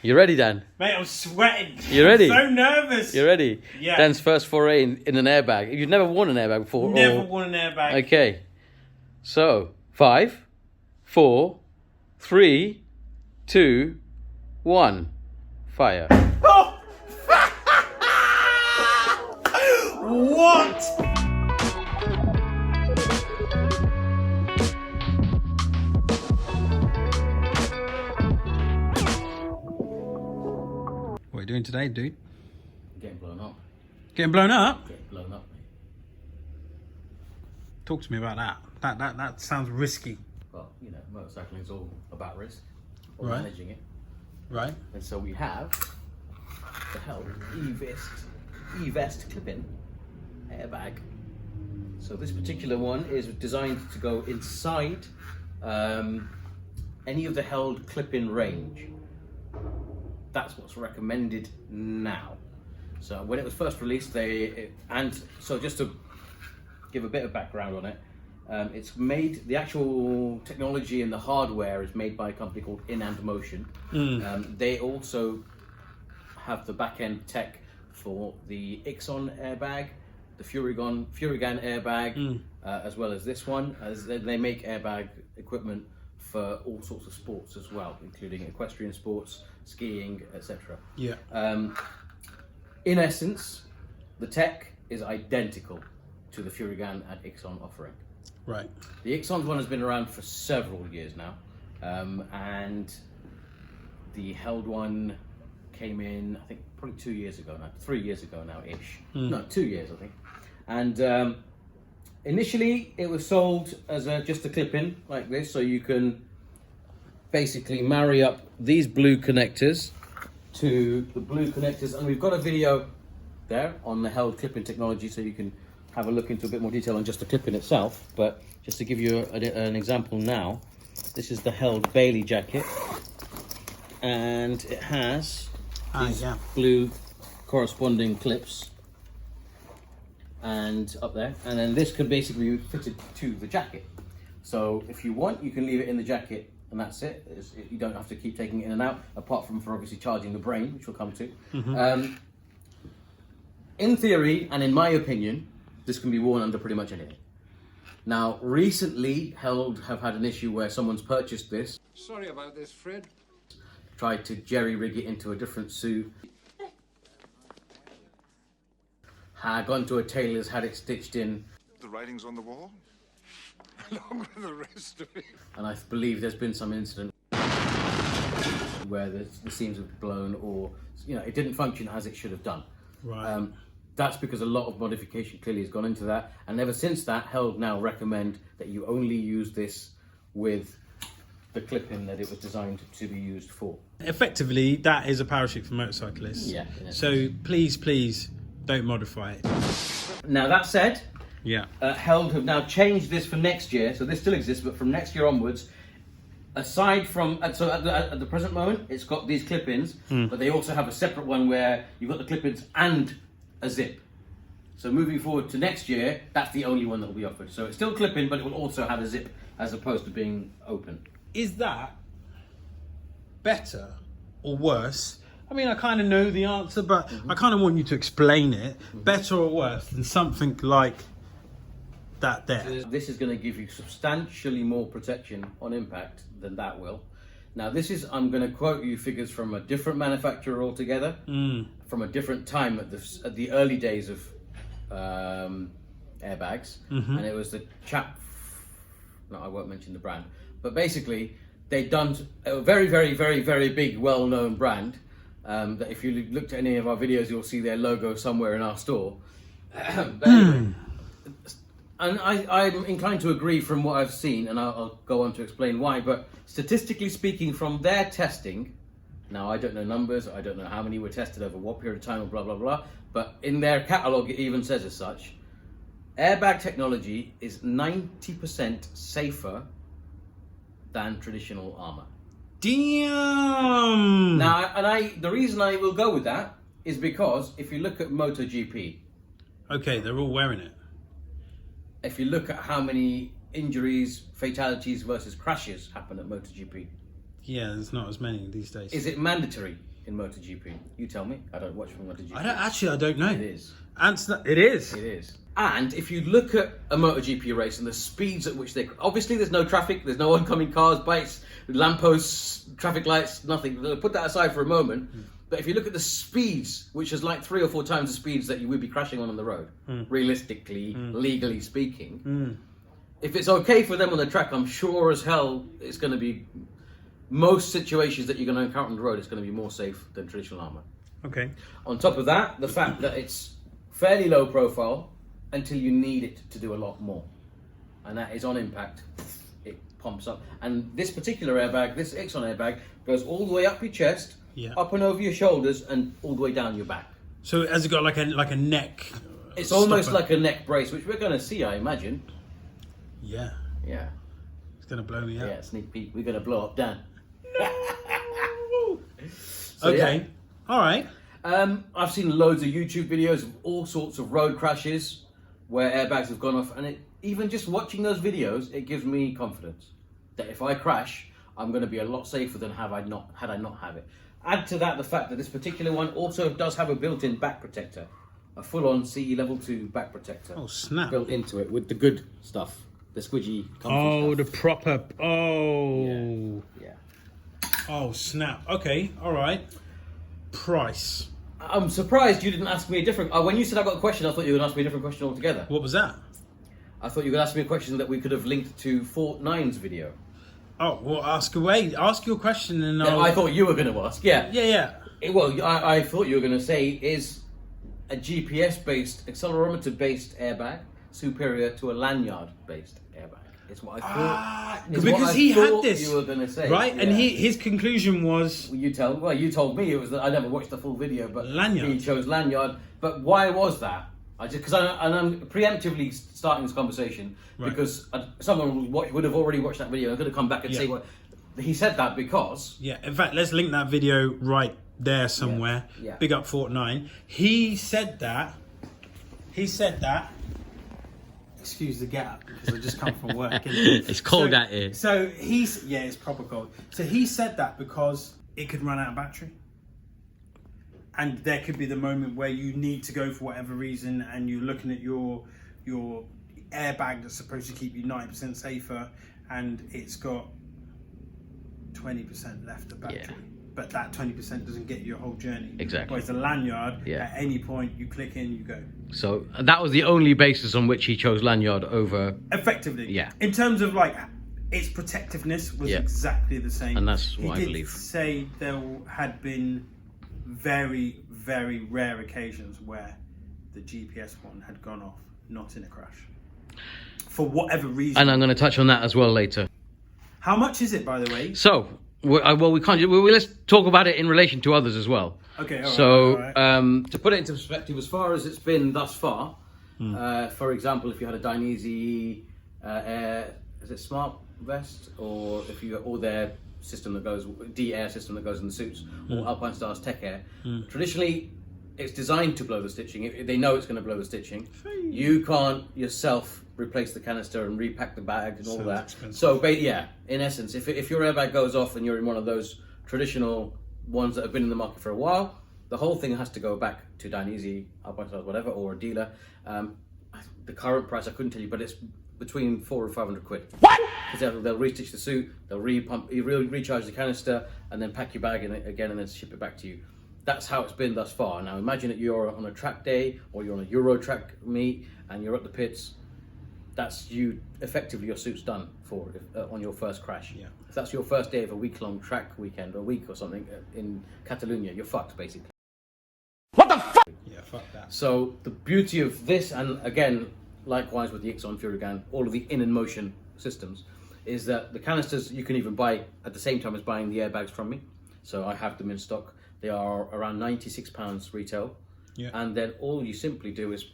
You ready, Dan? Mate, I'm sweating. You ready? I'm so nervous. You ready? Yeah. Dan's first foray in an airbag. You've never worn an airbag before? Never worn an airbag. Okay. So, 5, 4, 3, 2, 1. Fire. Oh! What? What are you doing today, dude? Getting blown up. Getting blown up? Getting blown up, mate. Talk to me about that. That sounds risky. Well, you know, motorcycling is all about risk. Or Right. managing it. Right? And so we have the hell eVest clip-in airbag. So this particular one is designed to go inside any of the held clip-in range. That's what's recommended now. So when it was first released, so just to give a bit of background on it, it's made, the actual technology and the hardware is made by a company called In and Motion. They also have the back-end tech for the Ixon airbag, the Furigan airbag, as well as this one. As they make airbag equipment for all sorts of sports as well, including equestrian sports, skiing, etc. Yeah. In essence, the tech is identical to the Furigan and Ixon offering. Right. The Ixon one has been around for several years now, and the held one came in, I think, probably 2 years ago now, 3 years ago now-ish. No, 2 years, I think. And initially, it was sold as just a clip-in like this, so you can basically marry up these blue connectors to the blue connectors, and we've got a video there on the held clip-in technology, so you can have a look into a bit more detail on just the clip-in itself. But just to give you an example now, this is the held Bailey jacket, and it has these blue corresponding clips and up there, and then this can basically be fitted to the jacket. So if you want, you can leave it in the jacket and that's it. You don't have to keep taking it in and out, apart from for obviously charging the brain, which we'll come to. In theory, and in my opinion, this can be worn under pretty much anything. Now, recently, Held have had an issue where someone's purchased this. Sorry about this, Fred. Tried to jerry-rig it into a different suit. Had gone to a tailor's, had it stitched in. The writing's on the wall, along with the rest of it. And I believe there's been some incident where the seams have blown, or it didn't function as it should have done. Right. That's because a lot of modification clearly has gone into that, and ever since that, Held now recommend that you only use this with the clip-in that it was designed to be used for. Effectively, that is a parachute for motorcyclists. Yeah. So please don't modify it. Now that said, Yeah. Held have now changed this for next year, so this still exists, but from next year onwards, aside from, at the present moment, it's got these clip-ins, but they also have a separate one where you've got the clip-ins and a zip. So moving forward to next year, that's the only one that will be offered. So it's still clip-in, but it will also have a zip as opposed to being open. Is that better or worse? I mean, I kind of know the answer, but I kind of want you to explain it. Better or worse than something like that there? This is going to give you substantially more protection on impact than that will. Now, I'm going to quote you figures from a different manufacturer altogether, from a different time at the early days of airbags, and it was the chap. No, I won't mention the brand, but basically they'd done a very, very, very, very big, well-known brand. That if you looked at any of our videos, you'll see their logo somewhere in our store. But anyway, and I'm inclined to agree from what I've seen, and I'll go on to explain why, but statistically speaking, from their testing, now I don't know numbers, I don't know how many were tested over what period of time, or blah, blah, blah, but in their catalogue it even says as such, airbag technology is 90% safer than traditional armour. Damn! Now, the reason I will go with that is because if you look at MotoGP, Okay, they're all wearing it. if you look at how many injuries, fatalities versus crashes happen at MotoGP, Yeah, there's not as many these days. is it mandatory? in MotoGP? You tell me. I don't watch MotoGP. I don't know. It is. Answer. It is. It is. And if you look at a MotoGP race and the speeds at which they... Obviously, there's no traffic. There's no oncoming cars, bikes, lampposts, traffic lights, nothing. Put that aside for a moment. But if you look at the speeds, which is like 3 or 4 times the speeds that you would be crashing on the road, realistically, legally speaking, if it's okay for them on the track, I'm sure as hell it's going to be... Most situations that you're going to encounter on the road, it's going to be more safe than traditional armour. Okay. On top of that, the fact that it's fairly low profile until you need it to do a lot more. And that is on impact, it pumps up. And this particular airbag, this Ixon airbag, goes all the way up your chest, up and over your shoulders, and all the way down your back. So has it got like a neck? It's almost like a neck brace, which we're going to see, I imagine. Yeah. Yeah. It's going to blow me up. Yeah, sneak peek. We're going to blow up Dan. So, okay. Yeah. All right. I've seen loads of YouTube videos of all sorts of road crashes where airbags have gone off, and even just watching those videos, it gives me confidence that if I crash, I'm going to be a lot safer than had I not have it. Add to that the fact that this particular one also does have a built-in back protector, a full-on CE level 2 back protector. Oh snap! Built into it with the good stuff, the squidgy. Oh, stuff. the proper. Oh. Yeah. Oh snap! Okay. All right. Price. I'm surprised you didn't ask me a different... when you said I got a question, I thought you were going to ask me a different question altogether. What was that? I thought you were going to ask me a question that we could have linked to Fort 9's video. Oh, well, ask away. Ask your question and I'll... I thought you were going to ask, yeah. Yeah. I thought you were going to say, is a GPS-based, accelerometer-based airbag superior to a lanyard-based airbag? It's what I thought. Because he had this. You were going to say, right? Yeah. And his conclusion was. You told me it was that I never watched the full video, but lanyard. He chose lanyard. But why was that? I'm preemptively starting this conversation because someone would have already watched that video and could have come back and say what he said that because. Yeah. In fact, let's link that video right there somewhere. Yeah. Big up Fort 9. He said that. Excuse the gap because I just come from work. It's cold out here. So it's proper cold. So he said that because it could run out of battery, and there could be the moment where you need to go for whatever reason, and you're looking at your airbag that's supposed to keep you 90% safer, and it's got 20% left of battery. Yeah. But that 20% doesn't get you a whole journey. Exactly. Whereas the lanyard, at any point you click in, you go. So that was the only basis on which he chose lanyard over. Effectively. Yeah. In terms of like its protectiveness was exactly the same. And that's what I believe. He did say there had been very, very rare occasions where the GPS one had gone off, not in a crash. For whatever reason. And I'm going to touch on that as well later. How much is it, by the way? So. Well, we can't. Let's talk about it in relation to others as well. Okay. All right. To put it into perspective, as far as it's been thus far, for example, if you had a Dainese is it Smart Vest, or if you or their system that goes D-Air system that goes in the suits, or Alpine Stars Tech Air, traditionally it's designed to blow the stitching. They know it's going to blow the stitching. You can't yourself replace the canister and repack the bag and all that. Expensive. So, in essence, if your airbag goes off and you're in one of those traditional ones that have been in the market for a while, the whole thing has to go back to Dainese, Alpine Stars, whatever, or a dealer. The current price I couldn't tell you, but it's between 400 and 500 quid. What? Because they'll restitch the suit, they'll recharge the canister, and then pack your bag in it again and then ship it back to you. That's how it's been thus far. Now imagine that you're on a track day or you're on a Euro track meet and you're at the pits. That's you. Effectively, your suit's done for on your first crash. Yeah. If that's your first day of a week-long track weekend or a week or something in Catalonia, you're fucked basically. What the fuck? Yeah, fuck that. So the beauty of this, and again, likewise with the Ixon Furigan, all of the in-motion systems, is that the canisters you can even buy at the same time as buying the airbags from me. So I have them in stock. They are around £96 retail. Yeah. And then all you simply do is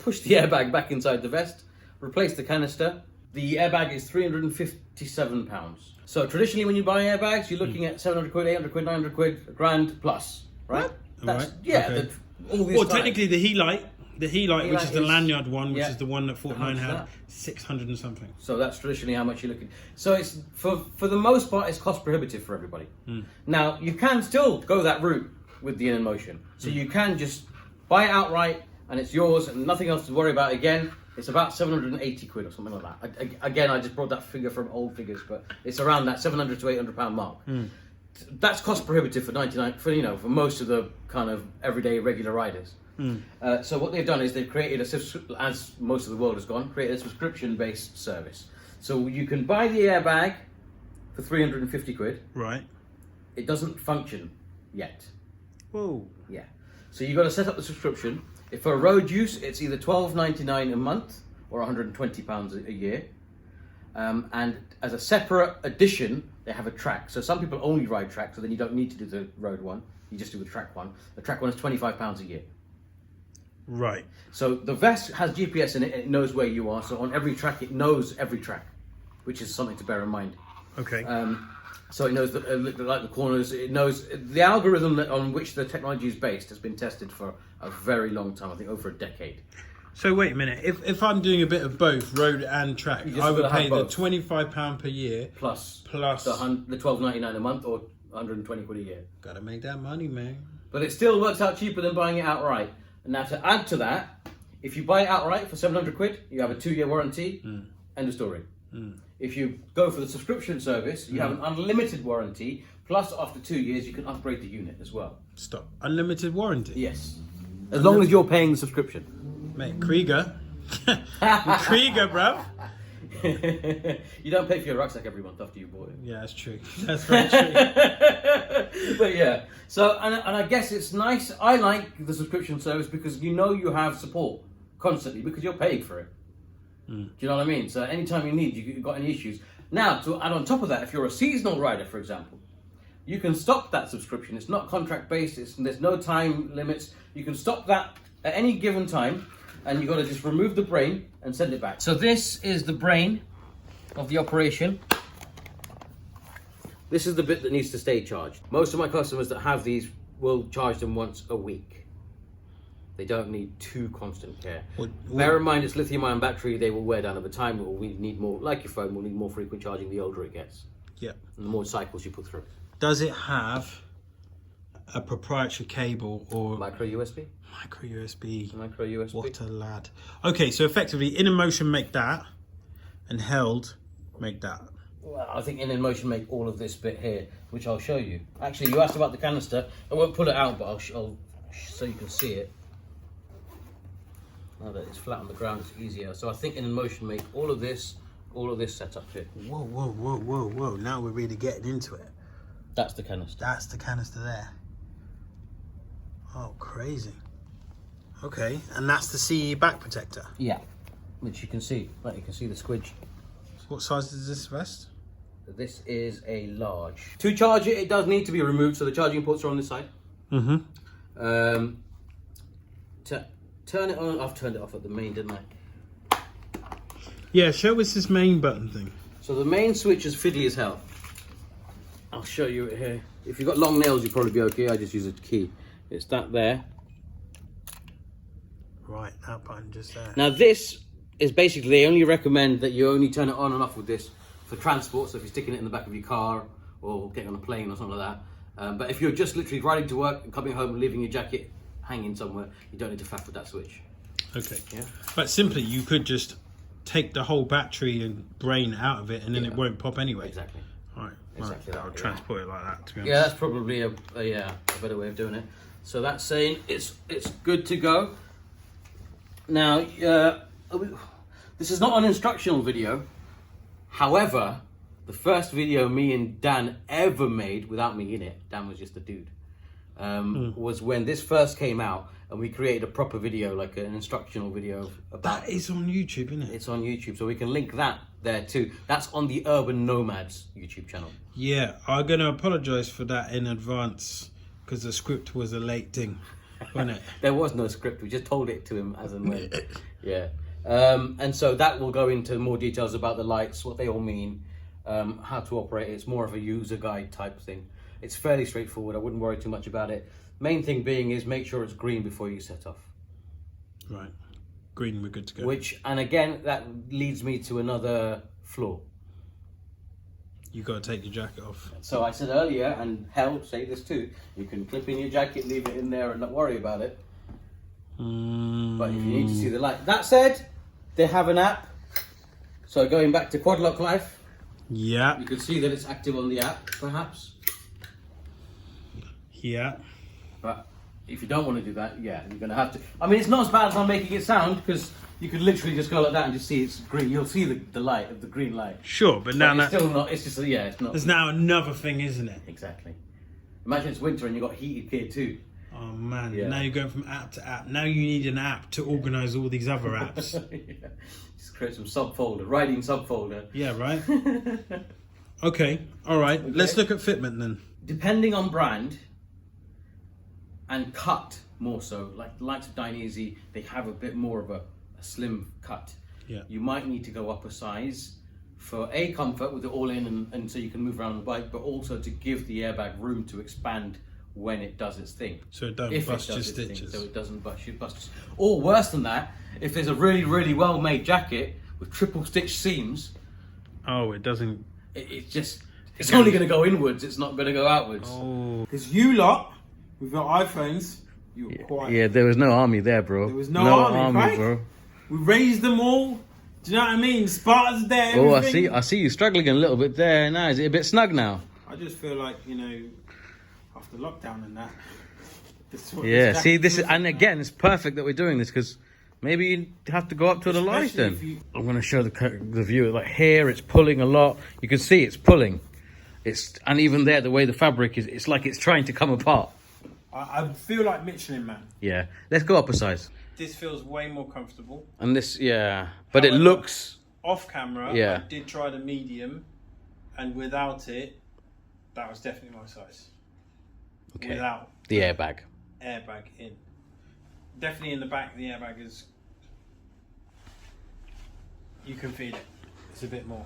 push the airbag back inside the vest, replace the canister. The airbag is £357. So traditionally when you buy airbags, you're looking at 700 quid, 800 quid, 900 quid, a grand plus, right? That's, right. Okay. Well, technically the Helite, which is the lanyard one, which is the one that Fort 9 had, that? 600 and something. So that's traditionally how much you're looking. So it's for the most part, it's cost prohibitive for everybody. Now you can still go that route with the InMotion. So you can just buy it outright and it's yours and nothing else to worry about again. It's about 780 quid or something like that. Again, I just brought that figure from old figures, but it's around that 700 to 800 pound mark. That's cost prohibitive for 99 for most of the kind of everyday regular riders. So what they've done is they've created as most of the world has gone, created a subscription-based service. So you can buy the airbag for 350 quid. Right. It doesn't function yet. Whoa. Yeah. So you've got to set up the subscription. If for road use, it's either £12.99 a month or £120 a year. And as a separate addition, they have a track. So some people only ride track, so then you don't need to do the road one. You just do the track one. The track one is £25 a year. Right. So the vest has GPS in it, and it knows where you are. So on every track, it knows every track, which is something to bear in mind. Okay. So it knows like the corners. It knows the algorithm on which the technology is based has been tested for a very long time. I think over a decade. So wait a minute. If I'm doing a bit of both road and track, I would pay the £25 per year plus the £12.99 a month or 120 quid a year. Gotta make that money, man. But it still works out cheaper than buying it outright. And now to add to that, if you buy it outright for 700 quid, you have a 2-year warranty. End of story. If you go for the subscription service, you have an unlimited warranty. Plus, after 2 years, you can upgrade the unit as well. Stop. Unlimited warranty? Yes. As long as you're paying the subscription. Mate, Krieger. Krieger, bruv. You don't pay for your rucksack every month after you bought it. Yeah, that's true. That's very true. But yeah, so and I guess it's nice. I like the subscription service because you know you have support constantly because you're paying for it. Do you know what I mean? So anytime you need, you've got any issues. Now, to add on top of that, if you're a seasonal rider, for example, you can stop that subscription. It's not contract based. There's no time limits. You can stop that at any given time, and you've got to just remove the brain and send it back. So this is the brain of the operation. This is the bit that needs to stay charged. Most of my customers that have these will charge them once a week. They don't need too constant care. Bear in mind, it's lithium-ion battery. They will wear down over time. We need more, like your phone, we'll need more frequent charging the older it gets. Yeah. And the more cycles you put through. Does it have a proprietary cable or Micro USB? Micro USB. Micro USB. What a lad. Okay, so effectively, InMotion make that, and Held make that. Well, I think InMotion make all of this bit here, which I'll show you. Actually, you asked about the canister. I won't pull it out, but I'll so you can see it. Now that it's flat on the ground, it's easier. So I think InMotion make all of this setup here. Whoa, whoa, whoa, whoa, whoa. Now we're really getting into it. That's the canister. That's the canister there. Oh, crazy. Okay, and that's the CE back protector. Yeah, which you can see. Like you can see the squidge. What size is this vest? This is a large. To charge it, it does need to be removed, so the charging ports are on this side. To turn it on, I've turned it off at the main, didn't I? Yeah, show us this main button thing. So the main switch is fiddly as hell. I'll show you it here. If you've got long nails, you'll probably be okay. I just use a key. It's that there. Right, that button just there. Now this is basically, they only recommend that you only turn it on and off with this for transport. So if you're sticking it in the back of your car or getting on a plane or something like that. But if you're just literally riding to work and coming home and leaving your jacket hanging somewhere, you don't need to faff with that switch. Okay. Yeah. But simply, you could just take the whole battery and brain out of it, and then it won't pop anyway. Exactly. All right. Exactly. I'll transport it like that. To be honest. Yeah, that's probably a better way of doing it. So that's saying it's good to go. Now, this is not an instructional video. However, the first video me and Dan ever made without me in it, Dan was just a dude, was when this first came out, and we created a proper video, like an instructional video about. That is on YouTube, isn't it? It's on YouTube, so we can link that there too. That's on the Urban Nomads YouTube channel. Yeah, I'm going to apologise for that in advance, because the script was a late thing, wasn't it? There was no script, we just told it to him as and when. Yeah. And so that will go into more details about the lights, what they all mean, how to operate it. It's more of a user guide type thing. It's fairly straightforward. I wouldn't worry too much about it. Main thing being is make sure it's green before you set off. Right. Green, we're good to go. Which, and again, that leads me to another flaw. you got to take your jacket off. So I said earlier, and Hell say this too, you can clip in your jacket, leave it in there and not worry about it. But if you need to see the light. That said, they have an app. So going back to Quad Lock Life, Yeah. you can see that it's active on the app, perhaps. Yeah. But if you don't want to do that, yeah, you're going to have to. I mean, it's not as bad as I'm making it sound, because you could literally just go like that and just see it's green. You'll see the light of the green light. Sure, but now But it's still not. It's just it's not. there's now another thing, isn't it? Exactly. Imagine it's winter and you've got heated gear too. Oh man, Yeah. now you're going from app to app. Now you need an app to organise all these other apps. Yeah. Just create some subfolder, riding subfolder. Yeah, right? Okay, alright. Let's look at fitment then. Depending on brand and cut more so, like the likes of Dainese, they have a bit more of a slim cut. Yeah. You might need to go up a size for a comfort with it all in and so you can move around the bike, but also to give the airbag room to expand when it does its thing. So it don't If bust it your does its thing, stitches. so it doesn't bust. Or worse than that, if there's a really, really well-made jacket with triple stitch seams, Oh, it doesn't. it's only going to go inwards. It's not going to go outwards. Oh. Because you lot, with your iPhones, you were quiet. Yeah, there was no army there, bro. There was no army, right? bro. We raised them all. Do you know what I mean? Spartans there. Oh, Everything. I see you struggling a little bit there. Now, is it a bit snug now? I just feel like, after lockdown and that. this is what Yeah. this See, jacket this is, feels like and now. again, it's perfect that we're doing this because maybe you have to go up to the light Especially then. if you- I'm going to show the viewer. Like here, it's pulling a lot. You can see it's pulling. And even there, the way the fabric is, it's like it's trying to come apart. I feel like Michelin Man. Yeah. Let's go up a size. This feels way more comfortable. And this, yeah, but it However, looks. Off camera, Yeah. I did try the medium, and without it, that was definitely my size. Okay. Without The airbag. airbag in. Definitely in the back, the airbag is. You can feel it. It's a bit more.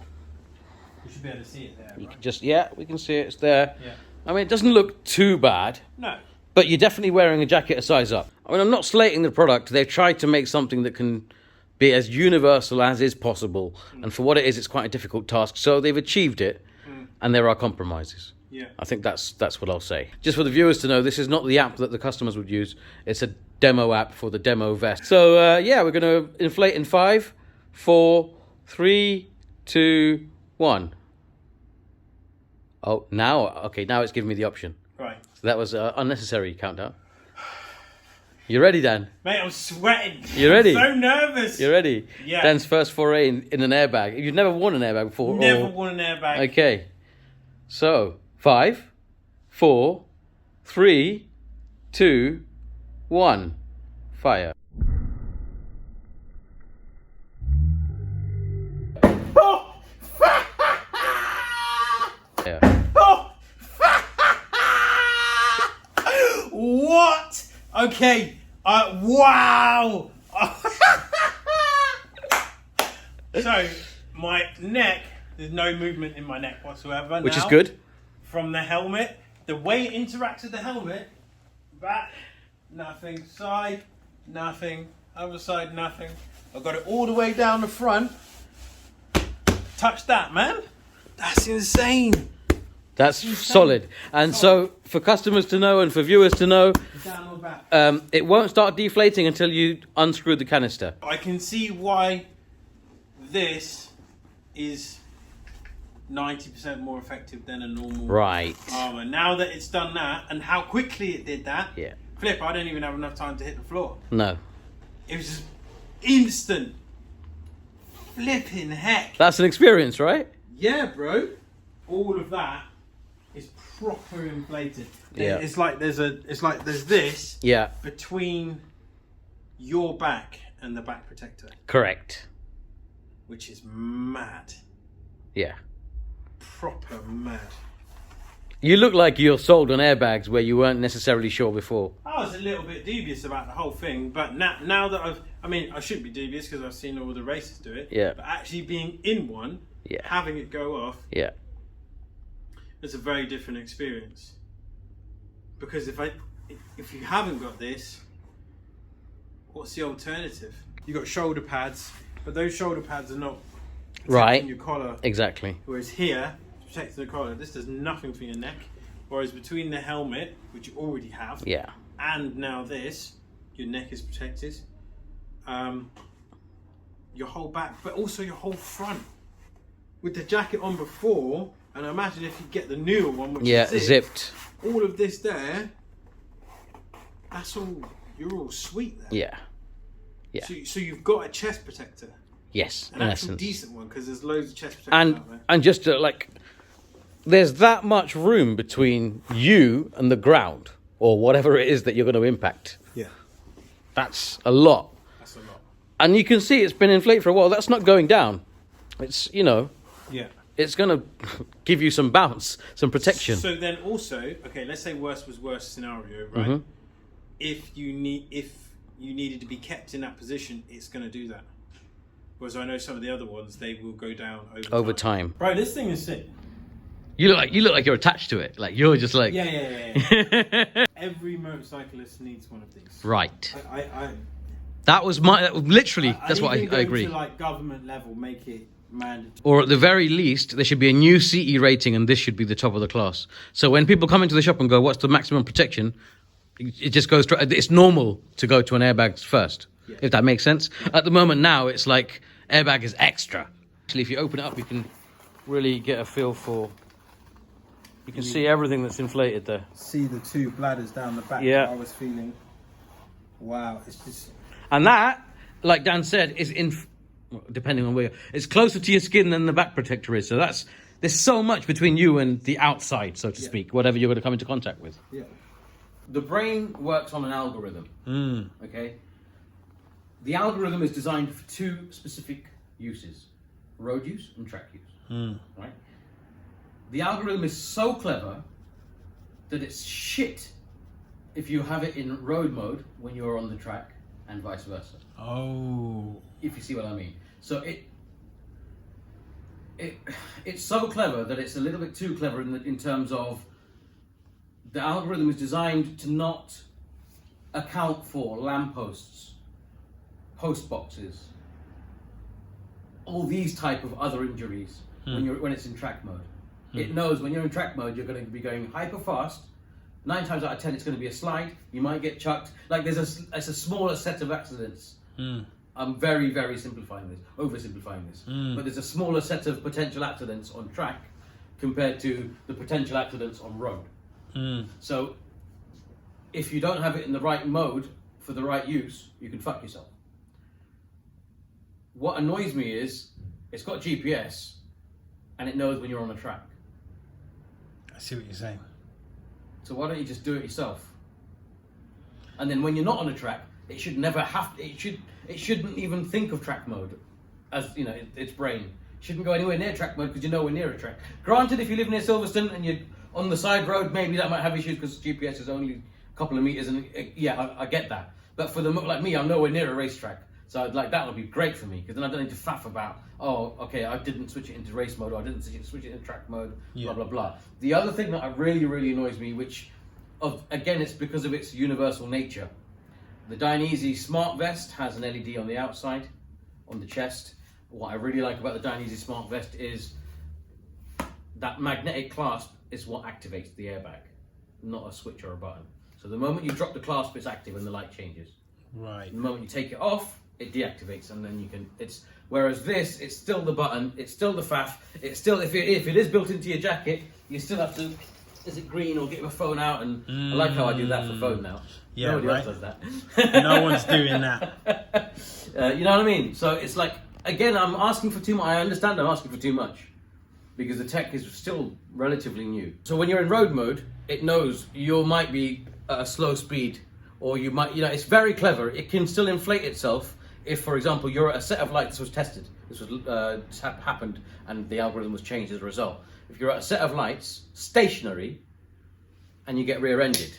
You should be able to see it there. You Right? can just, yeah, we can see it. It's there. Yeah. I mean, it doesn't look too bad. No. But you're definitely wearing a jacket a size up. I mean, I'm not slating the product. They've tried to make something that can be as universal as is possible. And for what it is, it's quite a difficult task. So they've achieved it, and there are compromises. Yeah. I think that's what I'll say. Just for the viewers to know, this is not the app that the customers would use. It's a demo app for the demo vest. So, yeah, we're going to inflate in 5, 4, 3, 2, 1. Oh, now it's giving me the option. Right. So that was an unnecessary countdown. You ready, Dan? Mate, I'm sweating. You ready? I'm so nervous. You ready? Yeah. Dan's first foray in an airbag. You've never worn an airbag before? Never or... worn an airbag. Okay. So, 5, 4, 3, 2, 1. Fire. Oh! Yeah. Oh! What? Okay. Wow. So, my neck, there's no movement in my neck whatsoever. Which is now. good. From the helmet, the way it interacts with the helmet, back, nothing, side, nothing, other side, nothing. I've got it all the way down the front. Touch that, man. That's insane. That's solid. And so, for customers to know and for viewers to know, Down the back. it won't start deflating until you unscrew the canister. I can see why this is 90% more effective than a normal Right. armor. Now that it's done that, and how quickly it did that, Yeah. flip, I don't even have enough time to hit the floor. No. It was just instant. Flipping heck. That's an experience, right? Yeah, bro. All of that is proper inflated. Yeah. It's like there's this Yeah. between your back and the back protector, Correct. which is mad. Yeah. Proper mad. You look like you're sold on airbags where you weren't necessarily sure before. I was a little bit dubious about the whole thing, but now that I shouldn't be dubious because I've seen all the racers do it. Yeah. But actually being in one, Yeah. having it go off, Yeah. it's a very different experience. Because if you haven't got this, what's the alternative? You got shoulder pads, but those shoulder pads are not Right. protecting your collar. Exactly. Whereas here, protecting the collar. This does nothing for your neck. Whereas between the helmet, which you already have, Yeah. and now this, your neck is protected. Your whole back, but also your whole front. With the jacket on before, and imagine if you get the newer one, which is zipped. all of this there, that's all, you're all sweet there. Yeah. Yeah. So you've got a chest protector. Yes, An in actual essence. decent one, because there's loads of chest protectors out there. And just like, there's that much room between you and the ground, or whatever it is that you're going to impact. Yeah. That's a lot. That's a lot. And you can see it's been inflated for a while. That's not going down. It's, Yeah. it's going to give you some bounce, some protection. So then also, okay, let's say worst was worst scenario, right? Mhm. If you needed to be kept in that position, it's going to do that. Whereas I know some of the other ones, they will go down Over time. Bro, this thing is sick. You look like you're attached to it. Like you're just like Yeah. Every motorcyclist needs one of these. right. I That's what I even going agree. to like government level, make it mandatory. Or at the very least, there should be a new CE rating, and this should be the top of the class. So when people come into the shop and go, "What's the maximum protection?" It just goes straight. It's normal to go to an airbag first, if that makes sense. At the moment now, it's like airbag is extra. Actually, if you open it up, you can really get a feel for. You can see everything that's inflated there. See the two bladders down the back. Yeah. I was feeling. Wow, it's just. And that, like Dan said, is depending on where it's closer to your skin than the back protector is. So there's so much between you and the outside, so to speak, whatever you're going to come into contact with. Yeah. The brain works on an algorithm. Okay. The algorithm is designed for two specific uses: road use and track use. Right. The algorithm is so clever that it's shit if you have it in road mode when you're on the track, and vice versa. Oh. If you see what I mean. So it's so clever that it's a little bit too clever in terms of the algorithm is designed to not account for lampposts, post boxes, all these type of other injuries when it's in track mode. It knows when you're in track mode, you're going to be going hyper fast. 9 times out of 10, it's going to be a slide. You might get chucked. Like it's a smaller set of accidents. I'm very, very oversimplifying this. But there's a smaller set of potential accidents on track compared to the potential accidents on road. So if you don't have it in the right mode for the right use, you can fuck yourself. What annoys me is it's got GPS and it knows when you're on a track. I see what you're saying. So why don't you just do it yourself? And then when you're not on a track, it should never have. It shouldn't even think of track mode, as its brain shouldn't go anywhere near track mode because you know we're near a track. Granted, if you live near Silverstone and you're on the side road, maybe that might have issues because GPS is only a couple of meters, and I get that. But for like me, I'm nowhere near a racetrack, so that would be great for me because then I don't need to faff about. Oh, okay, I didn't switch it into race mode, or I didn't switch it into track mode, blah, blah, blah. The other thing that really, really annoys me, again, it's because of its universal nature. The Dainese Smart Vest has an LED on the outside, on the chest. What I really like about the Dainese Smart Vest is that magnetic clasp is what activates the airbag, not a switch or a button. So the moment you drop the clasp, it's active and the light changes. Right. The moment you take it off, it deactivates, and then whereas this, it's still the button, it's still the faff, it's still, if it is built into your jacket, you still have to, is it green, or get your phone out, and I like how I do that for phone now. Yeah, Nobody right. else does that. No one's doing that. You know what I mean? So it's like, again, I'm asking for too much. I understand I'm asking for too much because the tech is still relatively new. So when you're in road mode, it knows you might be at a slow speed, or you might, it's very clever. It can still inflate itself if, for example, you're at a set of lights. This was tested. This was happened, and the algorithm was changed as a result. If you're at a set of lights, stationary, and you get rear-ended.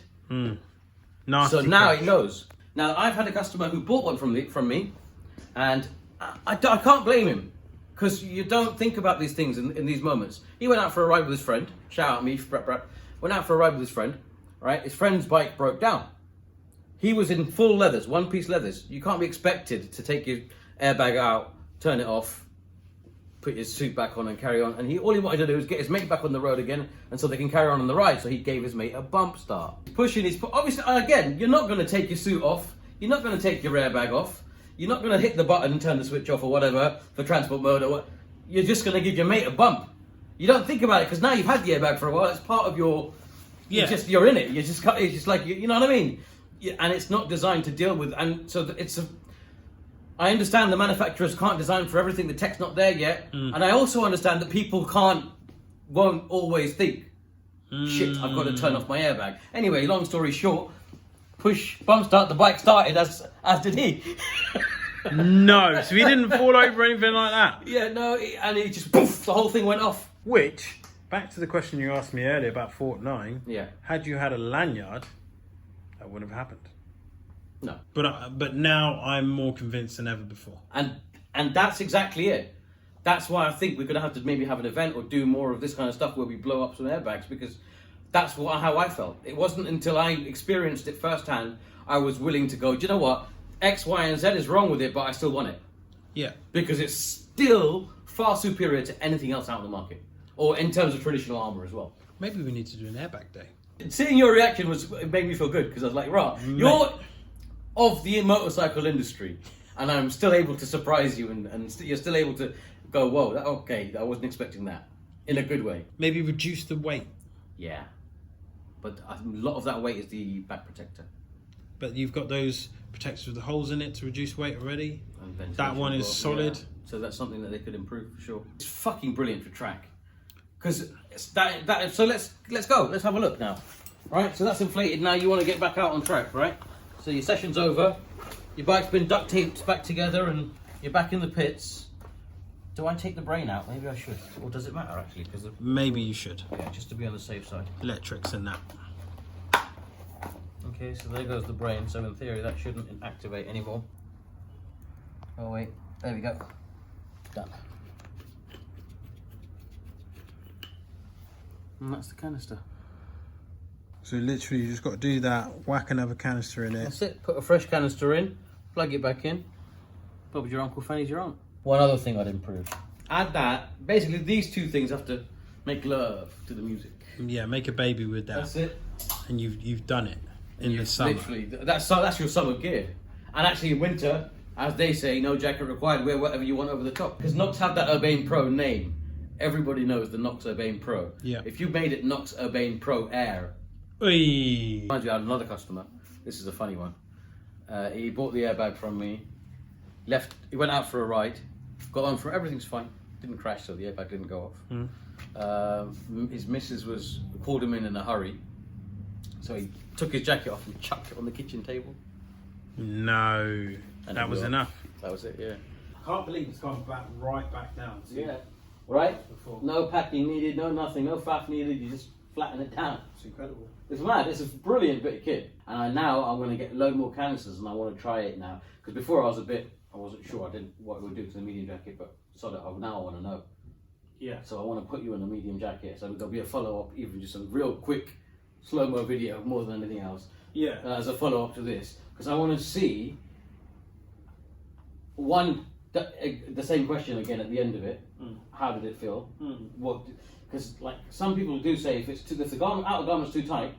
Nasty So now crash. it knows. Now I've had a customer who bought one from me, and I can't blame him because you don't think about these things in these moments. He went out for a ride with his friend. Shout out me, went out for a ride with his friend. Right, his friend's bike broke down. He was in full leathers, one-piece leathers. You can't be expected to take your airbag out, turn it off, put his suit back on and carry on. And all he wanted to do was get his mate back on the road again, and so they can carry on the ride. So he gave his mate a bump start. Pushing his, obviously, again, you're not going to take your suit off. You're not going to take your airbag off. You're not going to hit the button and turn the switch off or whatever for transport mode or what. You're just going to give your mate a bump. You don't think about it because now you've had the airbag for a while. It's part of your. Yeah. You're in it. It's just like you know what I mean. And it's not designed to deal with. And so it's a. I understand the manufacturers can't design for everything. The tech's not there yet, and I also understand that people won't always think, shit, I've got to turn off my airbag. Anyway, long story short, push bump start. The bike started as did he. No, so he didn't fall over or anything like that. Yeah, no, and it just poof, the whole thing went off. Which, back to the question you asked me earlier about Fort 9. Yeah. Had you had a lanyard, that wouldn't have happened. No. But now I'm more convinced than ever before. And that's exactly it. That's why I think we're going to have to maybe have an event or do more of this kind of stuff where we blow up some airbags, because that's how I felt. It wasn't until I experienced it firsthand I was willing to go, do you know what? X, Y, and Z is wrong with it, but I still want it. Yeah. Because it's still far superior to anything else out in the market. Or in terms of traditional armour as well. Maybe we need to do an airbag day. Seeing your reaction it made me feel good, because I was like, right, you're of the motorcycle industry, and I'm still able to surprise you, and you're still able to go, whoa, okay, I wasn't expecting that, in a good way. Maybe reduce the weight. Yeah, but a lot of that weight is the back protector. But you've got those protectors with the holes in it to reduce weight already. And ventilation That one is as well, solid. yeah. So that's something that they could improve for sure. It's fucking brilliant for track, because that. So let's go. Let's have a look now. Right. So that's inflated. Now you want to get back out on track, right? So your session's over. Your bike's been duct taped back together, and you're back in the pits. Do I take the brain out? Maybe I should. Or does it matter actually? Because Maybe you should. yeah, just to be on the safe side. Electrics and that. Okay, so there goes the brain. So in theory, that shouldn't activate anymore. Oh wait, there we go. Done. And that's the canister. So literally you just got to do that, whack another canister in it. That's it. Put a fresh canister in, plug it back in. Bob's your uncle, Fanny's your aunt. One other thing I'd improve. Add that. Basically, these two things have to make love to the music. Yeah, make a baby with that. That's it. And you've done it in the summer. Literally, that's your summer gear. And actually in winter, as they say, no jacket required, wear whatever you want over the top. Because Nox have that Urbane Pro name. Everybody knows the Nox Urbane Pro. Yeah. If you made it Nox Urbane Pro Air. Oy. Mind you, I had another customer. This is a funny one. He bought the airbag from me. He went out for a ride. Got on for everything's fine. Didn't crash, so the airbag didn't go off. His missus called him in a hurry. So he took his jacket off and chucked it on the kitchen table. No. And That it was blew up. enough. That was it, yeah. I can't believe it's gone right back down. Yeah. Right? Before. No packing needed, no nothing, no faff needed, you just flatten it down. It's incredible. It's mad, it's a brilliant bit of kit. And now I'm going to get a load more canisters and I want to try it now. Because before I wasn't sure what it would do to the medium jacket, but now I want to know. Yeah. So I want to put you in a medium jacket. So there'll be a follow-up, even just a real quick slow-mo video more than anything else. Yeah. As a follow-up to this. Because I want to see, the same question again at the end of it. How did it feel? Because like some people do say, if the outer garment's too tight,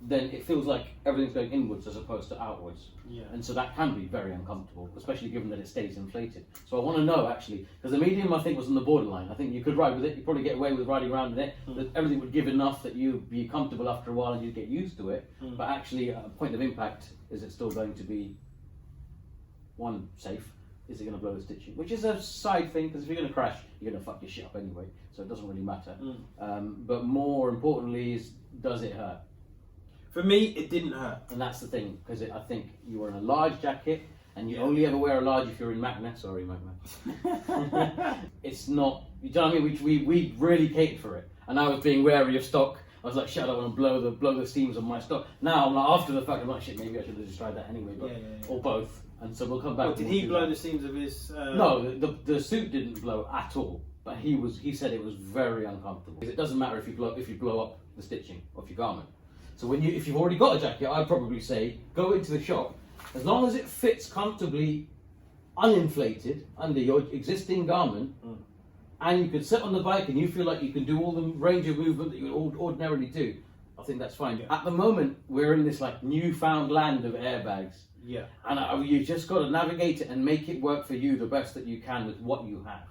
then it feels like everything's going inwards as opposed to outwards. Yeah. And so that can be very uncomfortable, especially given that it stays inflated. So I want to know actually, because the medium I think was on the borderline. I think you could ride with it, you'd probably get away with riding around in it, that everything would give enough that you'd be comfortable after a while and you'd get used to it. But actually, a point of impact, is it still going to be, one, safe? Is it going to blow the stitching? Which is a side thing, because if you're going to crash, you're going to fuck your shit up anyway, so it doesn't really matter. But more importantly is, does it hurt? For me, it didn't hurt. And that's the thing, because I think you were in a large jacket, and you only ever wear a large if you're in Magna. Sorry, Magna. It's not, you know what I mean? We really catered for it. And I was being wary of stock. I was like, shit, I don't want to blow the steams on my stock. Now, I'm like, after the fact, I'm like, shit, maybe I should have just tried that anyway, but, or both. And so we'll come back. Did he blow the seams of his? No, the suit didn't blow at all. But he said it was very uncomfortable. It doesn't matter if you blow up the stitching of your garment. So if you've already got a jacket, I'd probably say go into the shop. As long as it fits comfortably, uninflated under your existing garment, and you can sit on the bike and you feel like you can do all the range of movement that you would ordinarily do, I think that's fine. Yeah. At the moment, we're in this like newfound land of airbags. Yeah. And you just got to navigate it and make it work for you the best that you can with what you have.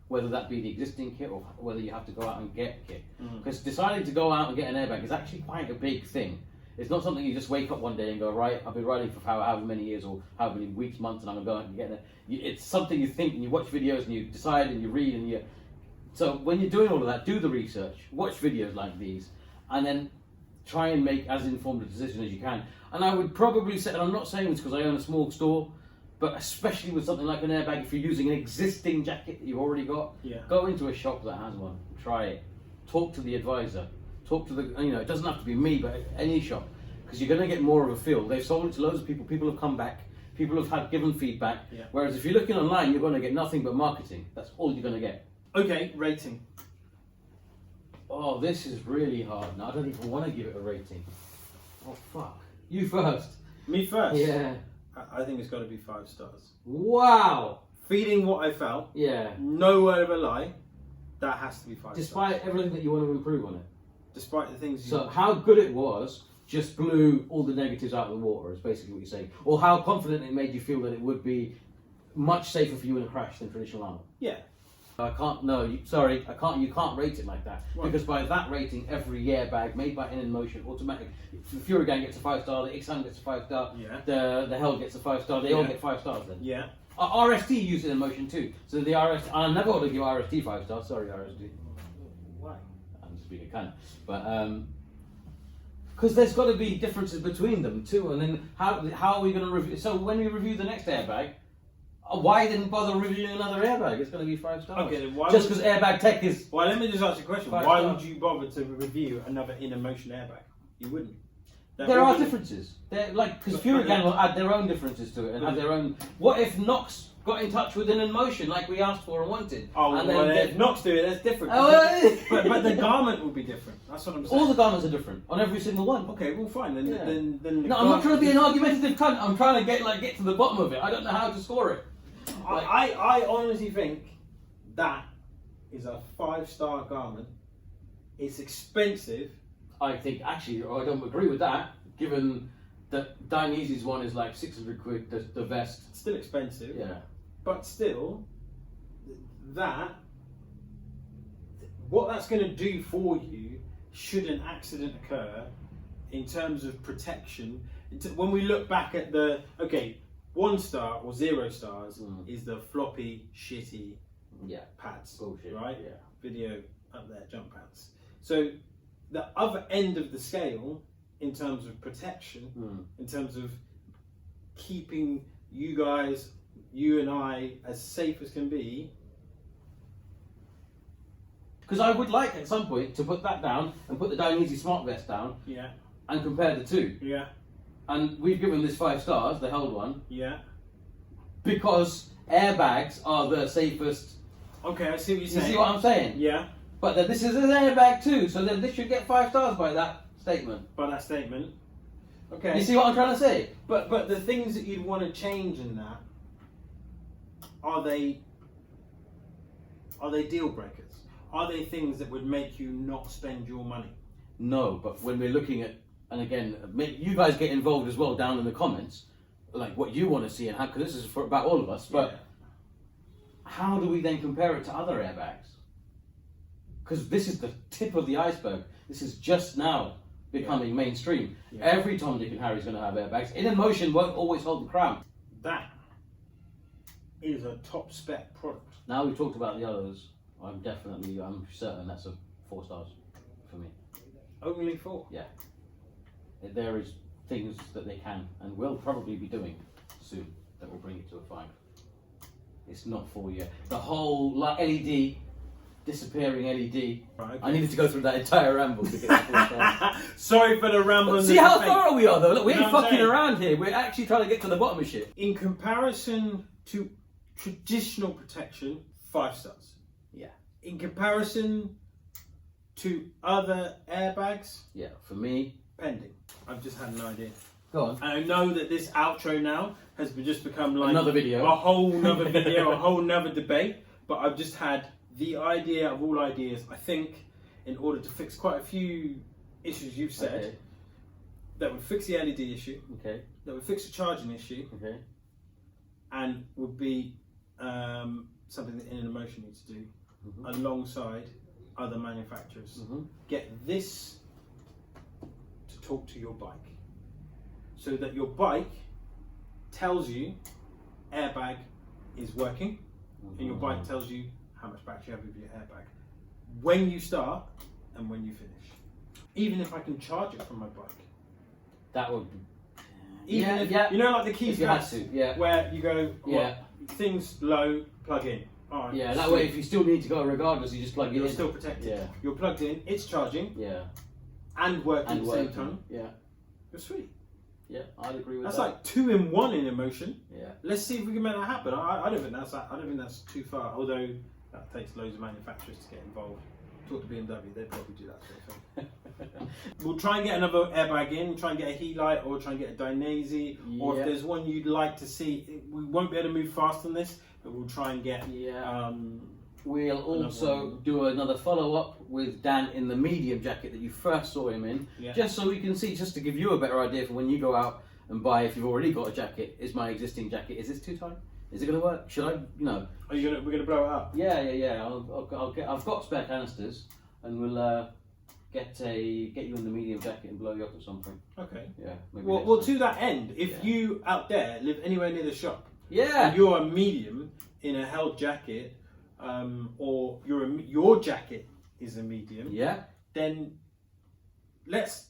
Whether that be the existing kit or whether you have to go out and get kit. Because deciding to go out and get an airbag is actually quite a big thing. It's not something you just wake up one day and go, right, I've been riding for however many years or however many weeks, months, and I'm going to go out and get it. It's something you think and you watch videos and you decide and you read and you... So when you're doing all of that, do the research, watch videos like these, and then try and make as informed a decision as you can. And I would probably say, and I'm not saying this because I own a small store, but especially with something like an airbag, if you're using an existing jacket that you've already got, go into a shop that has one, try it, talk to the advisor, talk to the, you know, it doesn't have to be me, but any shop, because you're going to get more of a feel. They've sold it to loads of people, people have come back, people have had given feedback, whereas if you're looking online, you're going to get nothing but marketing. That's all you're going to get. Okay, rating. Oh, this is really hard. Now, I don't even want to give it a rating. Oh, fuck. You first. Me first? Yeah. I think it's got to be 5 stars. Wow. Feeling what I felt, Yeah. no word of a lie, that has to be 5 stars. Despite everything that you want to improve on it. Despite the things you... So how good it was just blew all the negatives out of the water, is basically what you're saying. Or how confident it made you feel that it would be much safer for you in a crash than traditional armor. Yeah. I can't, no, sorry, I can't, you can't rate it like that. Right. Because by that rating, every airbag made by InMotion, automatic, the Fury Gang gets a 5-star, the X-Hand gets a 5-star, the Hell gets a 5-star, they all get 5 stars then. Yeah. RST used InMotion too. So the RST, I never want to give RST 5 stars, sorry RST. Why? I'm just being a cunt. But, because there's got to be differences between them too, and then how are we going to review, so when we review the next airbag, why didn't bother reviewing another airbag? It's going to be 5 stars. Okay, then why just because airbag tech is... Well, let me just ask you a question. 5 Why star. would you bother to review another InMotion airbag? You wouldn't. There are differences. They're like, because Fury Gang will add their own differences to it and have their own... What if Knox got in touch with InMotion like we asked for and wanted? Oh, and well, then if Knox do it, that's different. Oh, but the garment will be different. That's what I'm saying. all the garments are different on every single one. Okay, well, fine. Then, Yeah. then the No, I'm not trying to be an argumentative cunt. I'm trying to get to the bottom of it. I don't know how to score it. I honestly think that is a 5-star garment. It's expensive. I think actually, I don't agree with that, given that Dionysi's one is like 600 quid, the vest. It's still expensive. Yeah. But still, what that's going to do for you should an accident occur in terms of protection. When we look back at 1 star or 0 stars is the floppy, shitty pads. Bullshit. Right? Yeah. Video up there, jump pads. So the other end of the scale, in terms of protection, in terms of keeping you guys, you and I, as safe as can be. Because I would like at some point to put that down and put the Dionysi Smart Vest down and compare the two. Yeah. And we've given this 5 stars, the held one, Yeah. because airbags are the safest. Okay, I see what you're saying. You see what I'm saying? Yeah. But then this is an airbag too, so then this should get 5 stars by that statement. By that statement. Okay. You see what I'm trying to say? But the things that you'd want to change in that, are they deal breakers? Are they things that would make you not spend your money? No, but when we're looking at, and again, you guys get involved as well down in the comments, like what you want to see and how, because this is about all of us, but how do we then compare it to other airbags? Because this is the tip of the iceberg. This is just now becoming mainstream. Yeah. Every Tom, Dick and Harry is going to have airbags. InMotion won't always hold the crown. That is a top spec product. Now we've talked about the others, I'm certain that's a 4 stars for me. Only 4? Yeah. There is things that they can and will probably be doing soon that will bring it to a 5. It's not 4 yet. The whole LED, disappearing LED. Right, okay. I needed to go through that entire ramble to get to 4 stars. Sorry for the ramble. See how thorough we are though. Look, we ain't fucking around here. We're actually trying to get to the bottom of shit. In comparison to traditional protection, 5 stars. Yeah. In comparison to other airbags, yeah, for me, pending. I've just had an idea. Go on. And I know that this outro now has just become like another video, a whole nother video, a whole nother debate. But I've just had the idea of all ideas, I think, in order to fix quite a few issues you've said, Okay. that would fix the LED issue, Okay. that would fix the charging issue, Okay. and would be something that In and Emotion needs to do alongside other manufacturers. Get this to talk to your bike, so that your bike tells you airbag is working, and your bike tells you how much battery you have with your airbag when you start and when you finish. Even if I can charge it from my bike. That would. Even if, yeah. you know, like the keys If you had press, to, yeah. where you go, Yeah. things low, plug in. All right, Yeah, that sweet. way if you still need to go regardless, you just plug it You're in. still protected. Yeah. You're plugged in, it's charging Yeah. and working And at the same working. time. Yeah. You're sweet. Yeah, I'd agree with That's that. like 2 in 1 in Emotion. Yeah. Let's see if we can make that happen. I don't think that's too far. Although that takes loads of manufacturers to get involved. Talk to BMW, they'd probably do that sort of thing. We'll try and get another airbag in. Try and get a heat light, or try and get a Dainese. Or Yeah. if there's one you'd like to see, we won't be able to move fast on this, but we'll try and get. Yeah. We'll also do another follow-up with Dan in the medium jacket that you first saw him in, Yeah. just so we can see, just to give you a better idea for when you go out and buy, if you've already got a jacket, is my existing jacket, is this too tight? Is it going to work? Should I, We're gonna blow it up. Yeah. I've got spare canisters, and we'll get you in the medium jacket and blow you up or something. Okay. Yeah. Maybe Well, next time. to that end, if you out there live anywhere near the shop, Yeah. and you're a medium in a held jacket, or your jacket is a medium, Yeah. then let's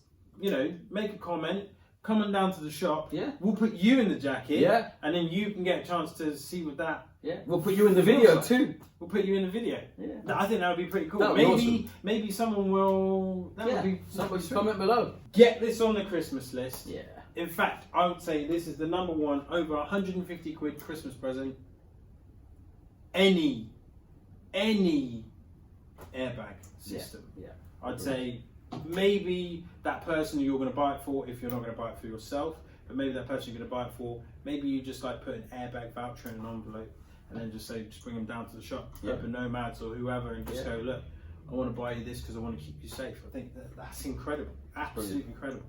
make a comment. Come on down to the shop. Yeah. We'll put you in the jacket. Yeah. And then you can get a chance to see what that. Yeah. We'll put you in the video like. too. We'll put you in the video. Yeah. I think that would be pretty cool. That would be Maybe awesome. maybe someone will. That would be Somebody sweet. comment below. Get this on the Christmas list. Yeah. In fact, I would say this is the number one over 150 quid Christmas present. Any airbag system. Yeah. I'd say maybe that person who you're going to buy it for, if you're not going to buy it for yourself, but maybe that person you're going to buy it for, maybe you just like put an airbag voucher in an envelope and then just bring them down to the shop, Yeah. Urban Nomads or whoever, and just Yeah. go, look, I want to buy you this because I want to keep you safe. I think that's incredible. Absolutely incredible.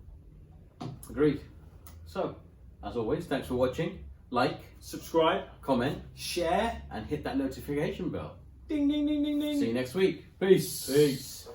Agreed. So, as always, thanks for watching. Like, Subscribe, comment, share, and hit that notification bell. ding, ding, ding, ding, ding. See you next week. Peace. Peace.